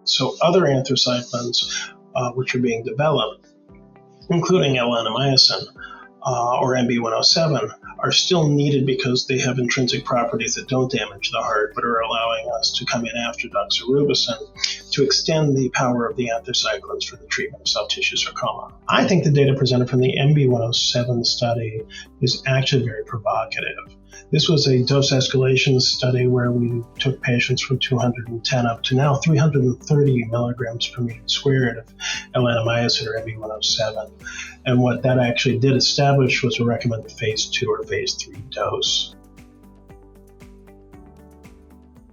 So other anthracyclines which are being developed, including Annamycin or MB107, are still needed because they have intrinsic properties that don't damage the heart, but are allowing us to come in after doxorubicin to extend the power of the anthracyclines for the treatment of soft tissue sarcoma. I think the data presented from the MB107 study is actually very provocative. This was a dose escalation study where we took patients from 210 up to now 330 milligrams per meter squared of Annamycin or MB107. And what that actually did establish was a recommended phase 2 or phase 3 dose.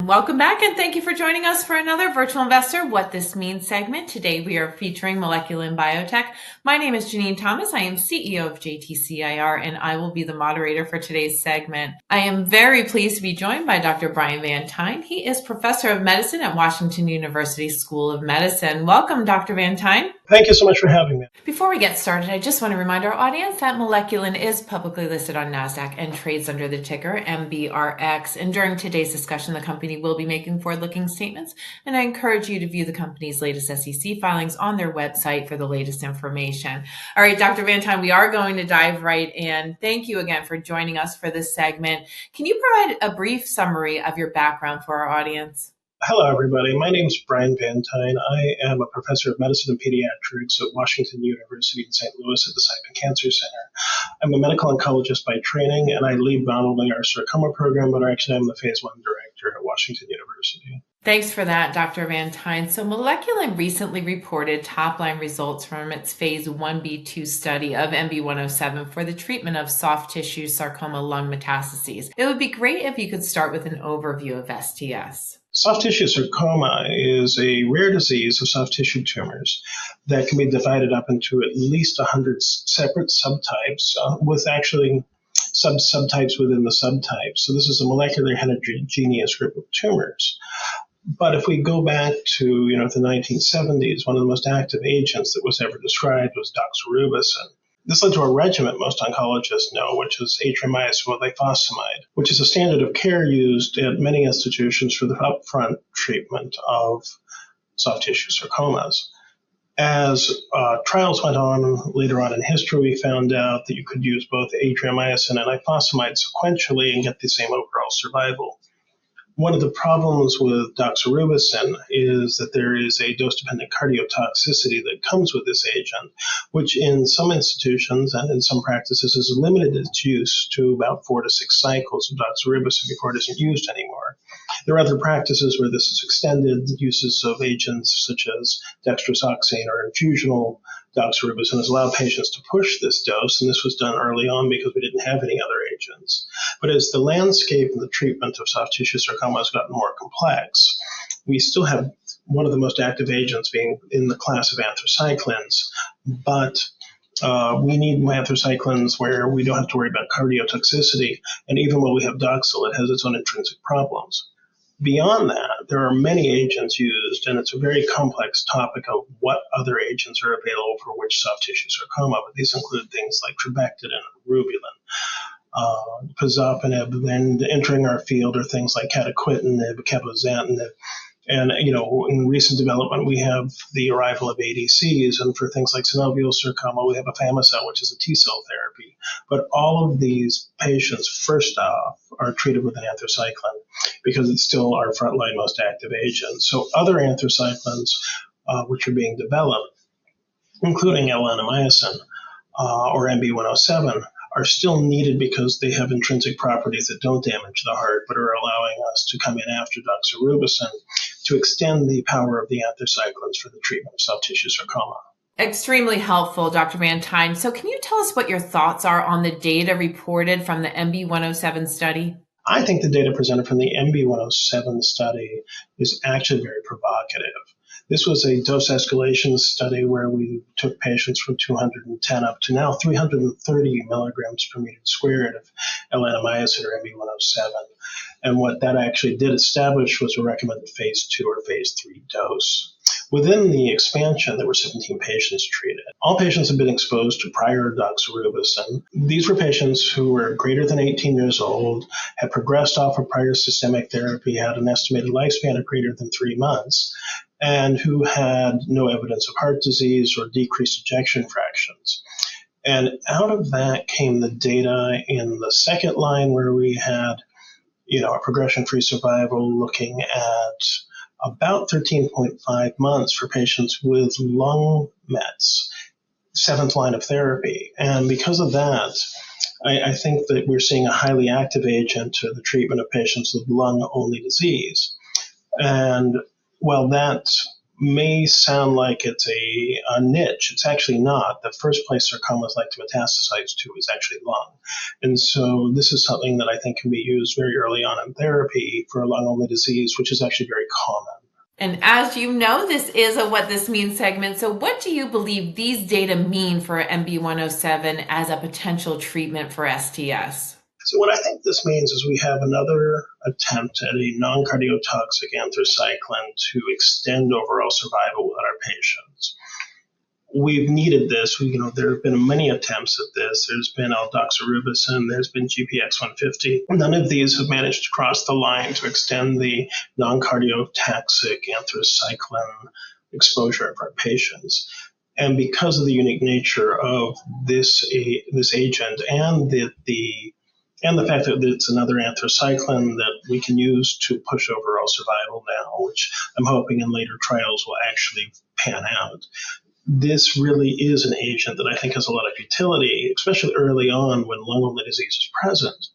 Welcome back, and thank you for joining us for another Virtual Investor What This Means segment. Today we are featuring Moleculin Biotech. My name is Janine Thomas. I am CEO of JTCIR, and I will be the moderator for today's segment. I am very pleased to be joined by Dr. Brian Van Tine. He is Professor of Medicine at Washington University School of Medicine. Welcome, Dr. Van Tine. Thank you so much for having me. Before we get started, I just want to remind our audience that Moleculin is publicly listed on NASDAQ and trades under the ticker MBRX. And during today's discussion, the company will be making forward-looking statements, and I encourage you to view the company's latest SEC filings on their website for the latest information. All right, Dr. Van Tine, we are going to dive right in. Thank you again for joining us for this segment. Can you provide a brief summary of your background for our audience? Hello, everybody. My name is Brian Van Tine. I am a professor of medicine and pediatrics at Washington University in St. Louis at the Simon Cancer Center. I'm a medical oncologist by training, and I lead not only our sarcoma program, but actually I'm the phase 1 director at Washington University. Thanks for that, Dr. Van Tine. So Moleculin recently reported top-line results from its phase 1b/2 study of MB107 for the treatment of soft tissue sarcoma lung metastases. It would be great if you could start with an overview of STS. Soft tissue sarcoma is a rare disease of soft tissue tumors that can be divided up into at least 100 separate subtypes with actually subtypes within the subtypes. So this is a molecular heterogeneous group of tumors. But if we go back to the 1970s, one of the most active agents that was ever described was doxorubicin. This led to a regimen most oncologists know, which is Annamycin with ifosfamide, which is a standard of care used at many institutions for the upfront treatment of soft tissue sarcomas. As trials went on later on in history, we found out that you could use both Annamycin and ifosfamide sequentially and get the same overall survival. One of the problems with doxorubicin is that there is a dose-dependent cardiotoxicity that comes with this agent, which in some institutions and in some practices has limited its use to about 4 to 6 cycles of doxorubicin before it isn't used anymore. There are other practices where this is extended. Uses of agents such as dextrosoxane or infusional doxorubicin has allowed patients to push this dose, and this was done early on because we didn't have any other agents. But as the landscape in the treatment of soft tissue sarcoma has gotten more complex, we still have one of the most active agents being in the class of anthracyclines, but we need anthracyclines where we don't have to worry about cardiotoxicity, and even while we have Doxil, it has its own intrinsic problems. Beyond that, there are many agents used, and it's a very complex topic of what other agents are available for which soft tissue sarcoma, but these include things like trabectedin and erubulin, pazopanib, and entering our field are things like cataquitinib, cabozantinib. And, in recent development, we have the arrival of ADCs, and for things like synovial sarcoma, we have afami-cel, which is a T-cell therapy. But all of these patients, first off, are treated with an anthracycline because it's still our frontline most active agent. So other anthracyclines which are being developed, including Annamycin or MB107, are still needed because they have intrinsic properties that don't damage the heart, but are allowing us to come in after doxorubicin to extend the power of the anthracyclines for the treatment of soft tissue sarcoma. Extremely helpful, Dr. Van Tine. So can you tell us what your thoughts are on the data reported from the MB107 study? I think the data presented from the MB107 study is actually very provocative. This was a dose escalation study where we took patients from 210 up to now 330 milligrams per meter squared of Annamycin or MB107. And what that actually did establish was a recommended phase 2 or phase 3 dose. Within the expansion, there were 17 patients treated. All patients have been exposed to prior doxorubicin. These were patients who were greater than 18 years old, had progressed off of prior systemic therapy, had an estimated lifespan of greater than 3 months. and who had no evidence of heart disease or decreased ejection fractions. And out of that came the data in the second line where we had, a progression-free survival looking at about 13.5 months for patients with lung mets, seventh line of therapy. And because of that, I think that we're seeing a highly active agent to the treatment of patients with lung-only disease. And while that may sound like it's a niche, it's actually not. The first place sarcomas like to metastasize to is actually lung. And so this is something that I think can be used very early on in therapy for a lung-only disease, which is actually very common. And as you know, this is a What This Means segment. So what do you believe these data mean for MB107 as a potential treatment for STS? So what I think this means is we have another attempt at a non-cardiotoxic anthracycline to extend overall survival in our patients. We've needed this. There have been many attempts at this. There's been aldoxorubicin, there's been GPX150. None of these have managed to cross the line to extend the non-cardiotoxic anthracycline exposure of our patients. And because of the unique nature of this agent and the fact that it's another anthracycline that we can use to push overall survival now, which I'm hoping in later trials will actually pan out. This really is an agent that I think has a lot of utility, especially early on when lung-only disease is present.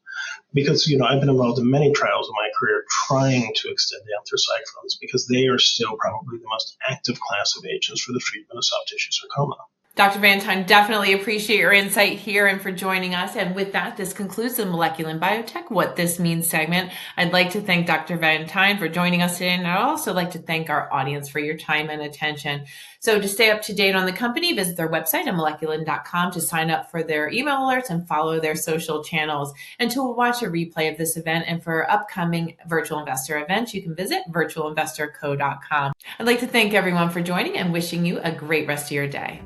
Because, I've been involved in many trials in my career trying to extend anthracyclines because they are still probably the most active class of agents for the treatment of soft tissue sarcoma. Dr. Van Tine, definitely appreciate your insight here and for joining us. And with that, this concludes the Moleculin Biotech What This Means segment. I'd like to thank Dr. Van Tine for joining us today, and I'd also like to thank our audience for your time and attention. So to stay up to date on the company, visit their website at moleculin.com to sign up for their email alerts and follow their social channels. And to watch a replay of this event and for upcoming virtual investor events, you can visit virtualinvestorco.com. I'd like to thank everyone for joining and wishing you a great rest of your day.